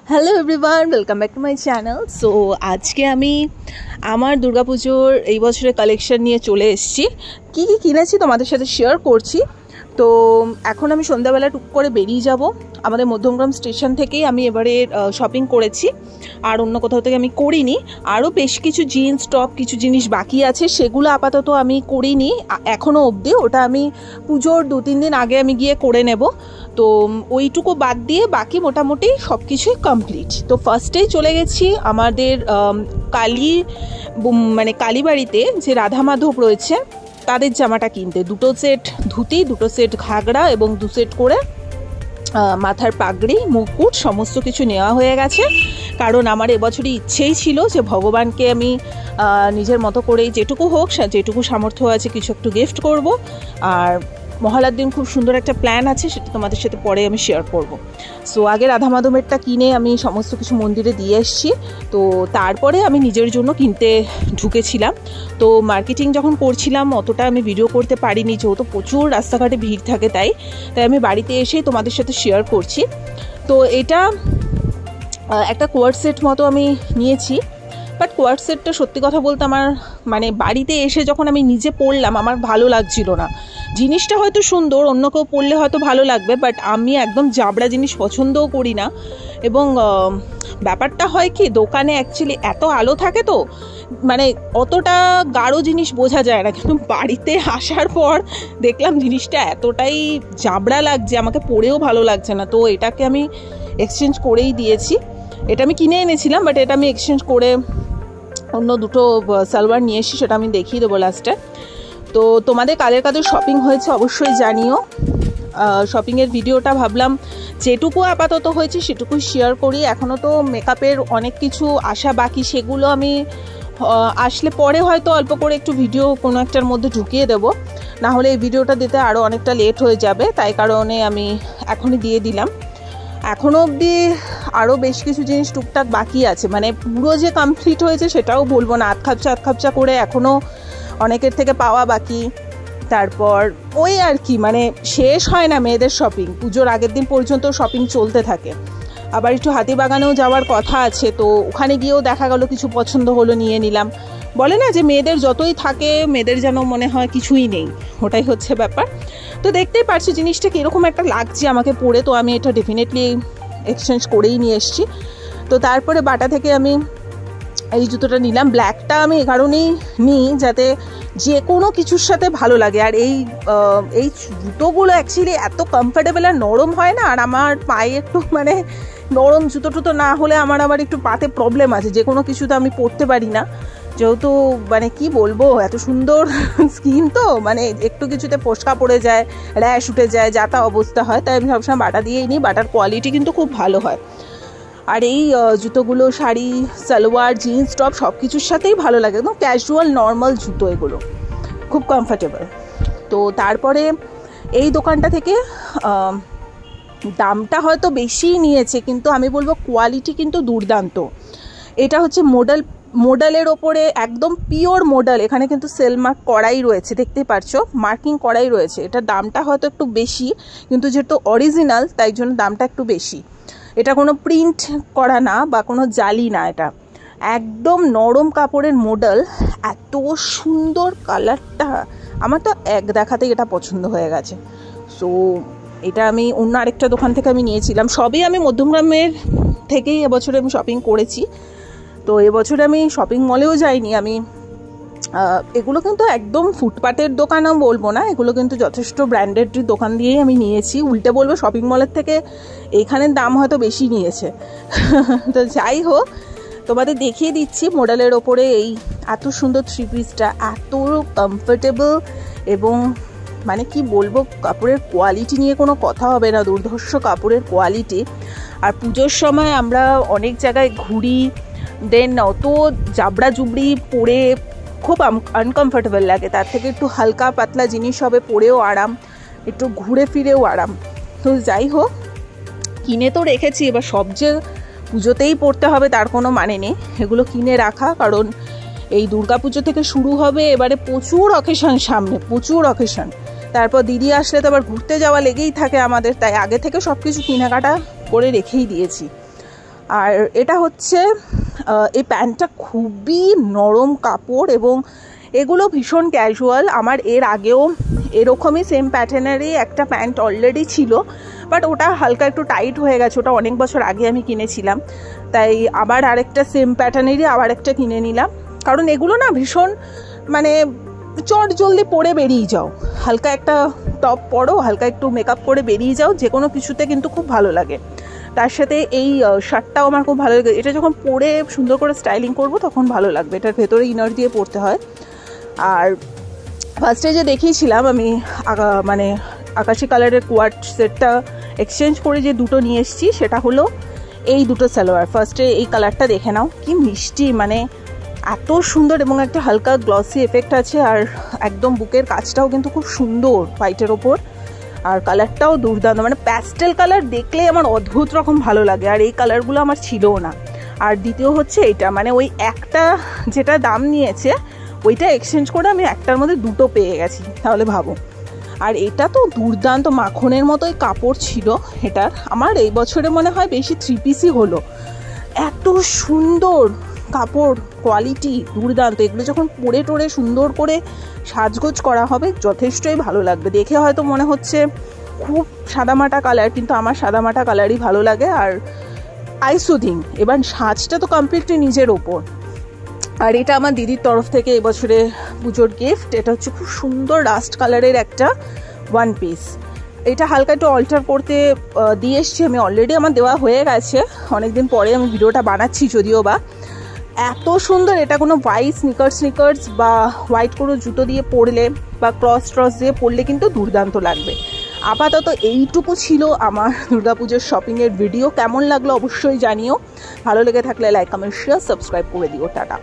Hello everyone, welcome back to my channel. So আজকে আমি আমার দুর্গাপুজোর এই বছরের কালেকশন নিয়ে চলে এসেছি। কী কী কিনেছি তোমাদের সাথে শেয়ার করছি। তো এখন আমি সন্ধ্যাবেলা টুক করে বেরিয়ে যাব। আমাদের মধ্যমগ্রাম স্টেশন থেকেই আমি এবারে শপিং করেছি, আর অন্য কোথাও থেকে আমি করিনি। আরও বেশ কিছু জিন্স টপ কিছু জিনিস বাকি আছে, সেগুলো আপাতত আমি করিনি এখনও অবধি। ওটা আমি পুজোর 2-3 দিন আগে আমি গিয়ে করে নেব। তো ওইটুকু বাদ দিয়ে বাকি মোটামুটি সব কিছুই কমপ্লিট। তো ফার্স্টেই চলে গেছি আমাদের কালীবাড়িতে যে রাধা মাধব রয়েছে তাদের জামাটা কিনতে। 2 সেট ধুতি, 2 সেট ঘাগরা এবং 2 সেট করে মাথার পাগড়ি মুকুট সমস্ত কিছু নেওয়া হয়ে গেছে। কারণ আমার এবছরই ইচ্ছেই ছিল যে ভগবানকে আমি নিজের মতো করেই যেটুকু হোক যেটুকু সামর্থ্য আছে কিছু একটু গিফট করব। আর মহালয়ার দিন খুব সুন্দর একটা প্ল্যান আছে, সেটা তোমাদের সাথে পরে আমি শেয়ার করব। সো আগে রাধা মাধবেরটা কিনে আমি সমস্ত কিছু মন্দিরে দিয়ে এসেছি। তো তারপরে আমি নিজের জন্য কিনতে ঢুকেছিলাম। তো মার্কেটিং যখন করছিলাম অতটা আমি ভিডিও করতে পারিনি, যেহেতু প্রচুর রাস্তাঘাটে ভিড় থাকে। তাই আমি বাড়িতে এসেই তোমাদের সাথে শেয়ার করছি। তো এটা একটা কোয়ার্ড সেট মতো আমি নিয়েছি। বাট কোয়ার্ড সেটটা সত্যি কথা বলতে আমার বাড়িতে এসে যখন আমি নিজে পরলাম আমার ভালো লাগছিল না। জিনিসটা হয়তো সুন্দর, অন্য কেউ পরলে হয়তো ভালো লাগবে, বাট আমি একদম জাবড়া জিনিস পছন্দও করি না। এবং ব্যাপারটা হয় কি, দোকানে অ্যাকচুয়ালি এত আলো থাকে তো অতটা গাঢ় জিনিস বোঝা যায় না, কিন্তু বাড়িতে আসার পর দেখলাম জিনিসটা এতটাই জাবড়া লাগছে, আমাকে পরেও ভালো লাগছে না। তো এটাকে আমি এক্সচেঞ্জ করেই দিয়েছি। এটা আমি কিনে এনেছিলাম, বাট এটা আমি এক্সচেঞ্জ করে অন্য 2 সালোয়ার নিয়ে এসেছি, সেটা আমি দেখিয়ে দেবো লাস্টে। তো তোমাদের কাদের কাদের শপিং হয়েছে অবশ্যই জানিও। শপিংয়ের ভিডিওটা ভাবলাম যেটুকু আপাতত হয়েছে সেটুকুই শেয়ার করি। এখনও তো মেকআপের অনেক কিছু আসা বাকি, সেগুলো আমি আসলে পরে হয়তো অল্প করে একটু ভিডিও কোনো একটার মধ্যে ঢুকিয়ে দেবো, না হলে এই ভিডিওটা দিতে আরও অনেকটা লেট হয়ে যাবে। তাই কারণে আমি এখনই দিয়ে দিলাম। এখনও অবধি আরও বেশ কিছু জিনিস টুকটাক বাকি আছে, পুরো যে কমপ্লিট হয়েছে সেটাও বলবো না। আধ খাপচা করে এখনও অনেকের থেকে পাওয়া বাকি। তারপর ওই আর কি শেষ হয় না মেয়েদের শপিং, পুজোর আগের দিন পর্যন্ত শপিং চলতে থাকে। আবার একটু হাতিবাগানেও যাওয়ার কথা আছে, তো ওখানে গিয়েও দেখা গেল কিছু পছন্দ হলো, নিয়ে নিলাম। বলে না যে মেয়েদের যতই থাকে মেয়েদের যেন মনে হয় কিছুই নেই, ওটাই হচ্ছে ব্যাপার। তো দেখতেই পারছি জিনিসটা কীরকম একটা লাগছে আমাকে পরে। তো আমি এটা ডেফিনেটলি এক্সচেঞ্জ করেই নিয়ে এসেছি। তো তারপরে বাটা থেকে আমি এই জুতোটা নিলাম। ব্ল্যাকটা আমি এই কারণেই নিই যাতে যে কোনো কিছুর সাথে ভালো লাগে। আর এই জুতোগুলো অ্যাকচুয়ালি এত কমফোর্টেবল আর নরম হয় না। আর আমার পায়ে একটু নরম জুতো টুতো না হলে আমার আবার একটু পাতে প্রবলেম আছে, যে কোনো কিছুতে আমি পরতে পারি না। যেহেতু কি বলবো, এত সুন্দর স্কিন তো একটু কিছুতে ফোসকা পড়ে যায়, র্যাশ উঠে যায়, যাতা অবস্থা হয়। তাই আমি সবসময় বাটা দিয়েই নিই। বাটার কোয়ালিটি কিন্তু খুব ভালো হয়। আর এই জুতোগুলো শাড়ি সালোয়ার জিন্স টপ সব কিছুর সাথেই ভালো লাগে, একদম ক্যাজুয়াল নর্মাল জুতো, এগুলো খুব কমফোর্টেবল। তো তারপরে এই দোকানটা থেকে দামটা হয়তো বেশিই নিয়েছে, কিন্তু আমি বলবো কোয়ালিটি কিন্তু দুর্দান্ত। এটা হচ্ছে মোডালের ওপরে একদম পিওর মোডাল। এখানে কিন্তু সেল মার্ক করাই রয়েছে, দেখতেই পারছো মার্কিং করাই রয়েছে। এটার দামটা হয়তো একটু বেশি, কিন্তু যেহেতু অরিজিনাল তাই জন্য দামটা একটু বেশি। এটা কোনো প্রিন্ট করা না বা কোনো জালি না, এটা একদম নরম কাপড়ের মোডাল। এত সুন্দর কালারটা, আমার তো এক দেখাতেই এটা পছন্দ হয়ে গেছে। সো এটা আমি অন্য আরেকটা দোকান থেকে আমি নিয়েছিলাম। সবই আমি মধ্যমগ্রামের থেকেই এবছরে আমি শপিং করেছি। তো এবছরে আমি শপিং মলেও যাইনি। আমি এগুলো কিন্তু একদম ফুটপাতের দোকানও বলবো না, এগুলো কিন্তু যথেষ্ট ব্র্যান্ডেড দোকান দিয়েই আমি নিয়েছি। উল্টে বলবো শপিং মলের থেকে এইখানের দাম হয়তো বেশি নিয়েছে। তো যাই হোক, তোমাদের দেখিয়ে দিচ্ছি মডেলের ওপরে এই এত সুন্দর 3 পিসটা, এত কমফোর্টেবল এবং কি বলবো, কাপড়ের কোয়ালিটি নিয়ে কোনো কথা হবে না, দুর্ধর্ষ কাপড়ের কোয়ালিটি। আর পুজোর সময় আমরা অনেক জায়গায় ঘুরি, দেন অত জাবড়া জুবড়ি পরে খুব আনকমফোর্টেবল লাগে। তার থেকে একটু হালকা পাতলা জিনিস হবে, পরেও আরাম, একটু ঘুরে ফিরেও আরাম। তো যাই হোক, কিনে তো রেখেছি, এবার সব যে পুজোতেই পরতে হবে তার কোনো মানে নেই। এগুলো কিনে রাখা, কারণ এই দুর্গাপুজো থেকে শুরু হবে এবারে প্রচুর অকেশন, সামনে প্রচুর অকেশন। তারপর দিদি আসলে তো আবার ঘুরতে যাওয়া লেগেই থাকে আমাদের, তাই আগে থেকে সব কিছু কেনাকাটা করে রেখেই দিয়েছি। আর এটা হচ্ছে এই প্যান্টটা খুবই নরম কাপড় এবং এগুলো ভীষণ ক্যাজুয়াল। আমার এর আগেও এরকমই সেম প্যাটার্নেরই একটা প্যান্ট অলরেডি ছিল, বাট ওটা হালকা একটু টাইট হয়ে গেছে, ওটা অনেক বছর আগে আমি কিনেছিলাম। তাই আবার আরেকটা সেম প্যাটার্নেরই আবার একটা কিনে নিলাম, কারণ এগুলো না ভীষণ মানে চট জলদি পরে বেরিয়ে যাও, হালকা একটা টপ পরো, হালকা একটু মেকআপ করে বেরিয়ে যাও, যে কোনো কিছুতে কিন্তু খুব ভালো লাগে। তার সাথে এই শার্টটাও আমার খুব ভালো লাগে, এটা যখন পরে সুন্দর করে স্টাইলিং করব তখন ভালো লাগবে। এটার ভেতরে ইনার দিয়ে পরতে হয়। আর ফার্স্টে যে দেখিয়েছিলাম আমি মানে আকাশি কালারের কোয়ার্ট সেটটা এক্সচেঞ্জ করে যে দুটো নিয়ে এসেছি, সেটা হলো এই দুটো সালোয়ার। ফার্স্টে এই কালারটা দেখে নাও, কি মিষ্টি, মানে এত সুন্দর এবং একটা হালকা গ্লসি এফেক্ট আছে। আর একদম বুকের কাজটাও কিন্তু খুব সুন্দর হোয়াইটের ওপর, আর কালারটাও দুর্দান্ত, মানে প্যাস্টেল কালার দেখলেই আমার অদ্ভুত রকম ভালো লাগে, আর এই কালারগুলো আমার ছিলও না। আর দ্বিতীয় হচ্ছে এটা, মানে ওই একটা যেটা দাম নিয়েছে ওইটা এক্সচেঞ্জ করে আমি একটার মধ্যে দুটো পেয়ে গেছি, তাহলে ভাবো। আর এটা তো দুর্দান্ত মাখনের মতোই কাপড় ছিল এটার। আমার এই বছরে মনে হয় বেশি 3 পিসই হলো, এত সুন্দর কাপড়, কোয়ালিটি দুর্দান্ত। এগুলো যখন পরে টোরে সুন্দর করে সাজগোজ করা হবে যথেষ্টই ভালো লাগবে। দেখে হয়তো মনে হচ্ছে খুব সাদামাটা কালার, কিন্তু আমার সাদামাটা কালারই ভালো লাগে। আর আইসুদিং, এবার সাজটা তো কমপ্লিটলি নিজের ওপর। আর এটা আমার দিদির তরফ থেকে এবছরে পুজোর গিফট। এটা হচ্ছে খুব সুন্দর রাস্ট কালারের একটা 1 পিস। এটা হালকা একটু অল্টার করতে দিয়ে এসছি আমি, অলরেডি আমার দেওয়া হয়ে গেছে, অনেকদিন পরে আমি ভিডিওটা বানাচ্ছি যদিও বা। এত সুন্দর, এটা কোনো হোয়াইট স্নিকার্স বা হোয়াইট কোনো জুতো দিয়ে পরলে বা ক্রস দিয়ে পরলে কিন্তু দুর্দান্ত লাগবে। আপাতত এইটুকু ছিল আমার দুর্গাপুজোর শপিংয়ের ভিডিও। কেমন লাগলো অবশ্যই জানিও, ভালো লেগে থাকলে লাইক কমেন্ট শেয়ার সাবস্ক্রাইব করে দিও। টাটা।